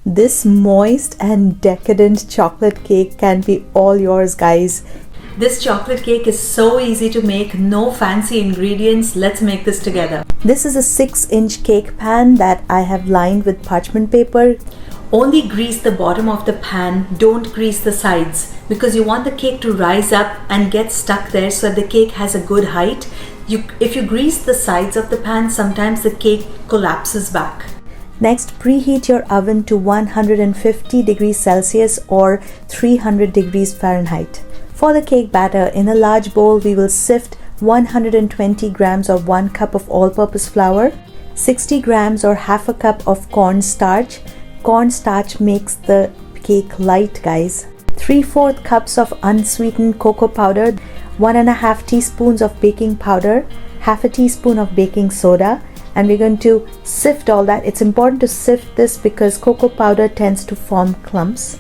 This moist and decadent chocolate cake can be all yours, guys. This chocolate cake is so easy to make, no fancy ingredients. Let's make this together. This is a 6-inch cake pan that I have lined with parchment paper. Only grease the bottom of the pan, don't grease the sides, because you want the cake to rise up and get stuck there so that the cake has a good height. If you grease the sides of the pan, sometimes the cake collapses back. Next, preheat your oven to 150 degrees Celsius or 300 degrees Fahrenheit. For the cake batter, in a large bowl, we will sift 120 grams or 1 cup of all-purpose flour, 60 grams or half a cup of corn starch. Corn starch makes the cake light, guys. 3/4 cups of unsweetened cocoa powder, 1.5 teaspoons of baking powder, half a teaspoon of baking soda, and we're going to sift all that. It's important to sift this because cocoa powder tends to form clumps.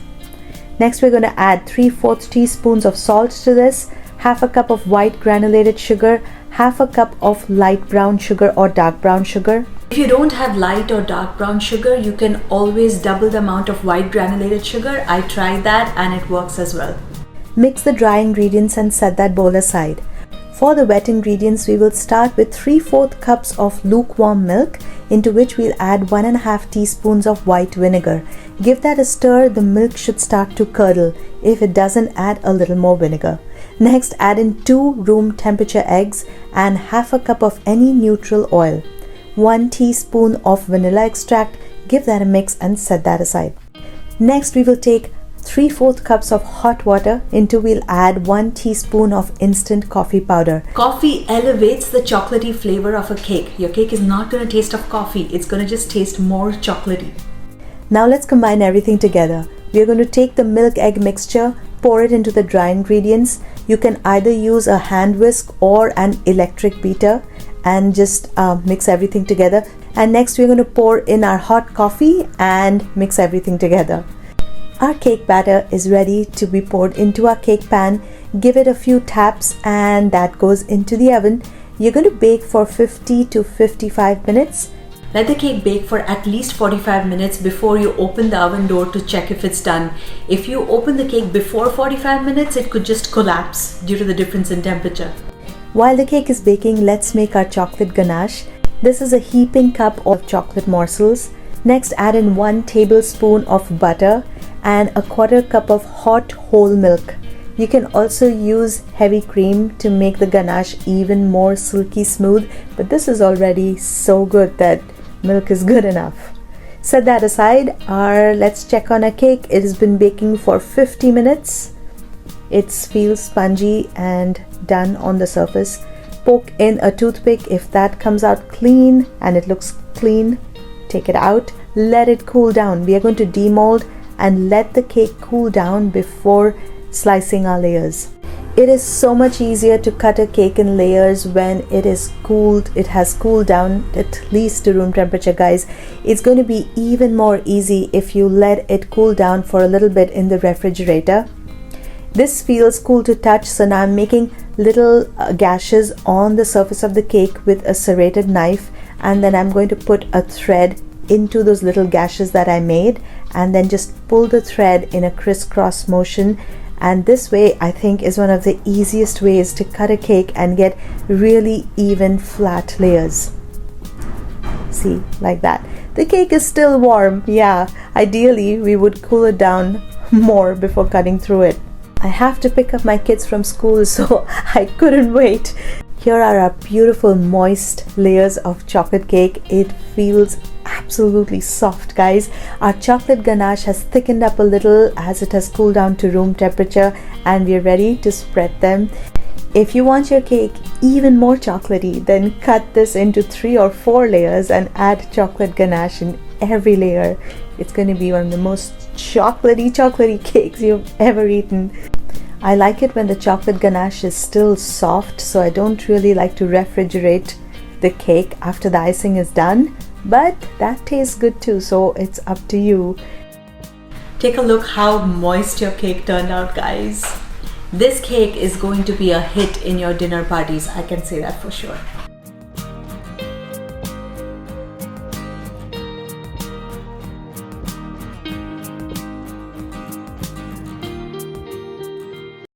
Next, we're going to add 3/4 teaspoons of salt to this, half a cup of white granulated sugar, half a cup of light brown sugar or dark brown sugar. If you don't have light or dark brown sugar, you can always double the amount of white granulated sugar. I tried that and it works as well. Mix the dry ingredients and set that bowl aside. For the wet ingredients, we will start with 3/4 cups of lukewarm milk, into which we'll add 1.5 teaspoons of white vinegar. Give that a stir, the milk should start to curdle. If it doesn't, add a little more vinegar. Next, add in 2 room temperature eggs and half a cup of any neutral oil. 1 teaspoon of vanilla extract, give that a mix and set that aside. Next, we will take 3/4 cups of hot water, into we'll add 1 teaspoon of instant coffee powder. Coffee elevates the chocolatey flavor of a cake. Your cake is not going to taste of coffee, it's going to just taste more chocolatey. Now let's combine everything together. We are going to take the milk egg mixture, pour it into the dry ingredients. You can either use a hand whisk or an electric beater and just mix everything together. And next we're going to pour in our hot coffee and mix everything together. Our cake batter is ready to be poured into our cake pan. Give it a few taps and that goes into the oven. You're going to bake for 50 to 55 minutes. Let the cake bake for at least 45 minutes before you open the oven door to check if it's done. If you open the cake before 45 minutes, it could just collapse due to the difference in temperature. While the cake is baking, let's make our chocolate ganache. This is a heaping cup of chocolate morsels. Next, add in 1 tablespoon of butter and a 1/4 cup of hot whole milk. You can also use heavy cream to make the ganache even more silky smooth, but this is already so good that milk is good enough. Set that aside. Let's check on our cake. It has been baking for 50 minutes. It feels spongy and done on the surface. Poke in a toothpick. If that comes out clean and it looks clean, take it out. Let it cool down. We are going to demold and let the cake cool down before slicing our layers. It is so much easier to cut a cake in layers when it is cooled. It has cooled down at least to room temperature, guys. It's going to be even more easy if you let it cool down for a little bit in the refrigerator. This feels cool to touch, so now I'm making little gashes on the surface of the cake with a serrated knife, and then I'm going to put a thread into those little gashes that I made and then just pull the thread in a crisscross motion. And this way, I think, is one of the easiest ways to cut a cake and get really even flat layers. See, like that. The cake is still warm. Yeah, ideally we would cool it down more before cutting through it. I have to pick up my kids from school, so I couldn't wait. Here are our beautiful moist layers of chocolate cake. It feels absolutely soft, guys. Our chocolate ganache has thickened up a little as it has cooled down to room temperature, and we're ready to spread them. If you want your cake even more chocolatey, then cut this into 3 or 4 layers and add chocolate ganache in every layer. It's going to be one of the most chocolatey cakes you've ever eaten. I like it when the chocolate ganache is still soft, so I don't really like to refrigerate the cake after the icing is done, but that tastes good too, so it's up to you. Take a look how moist your cake turned out, guys. This cake is going to be a hit in your dinner parties, I can say that for sure.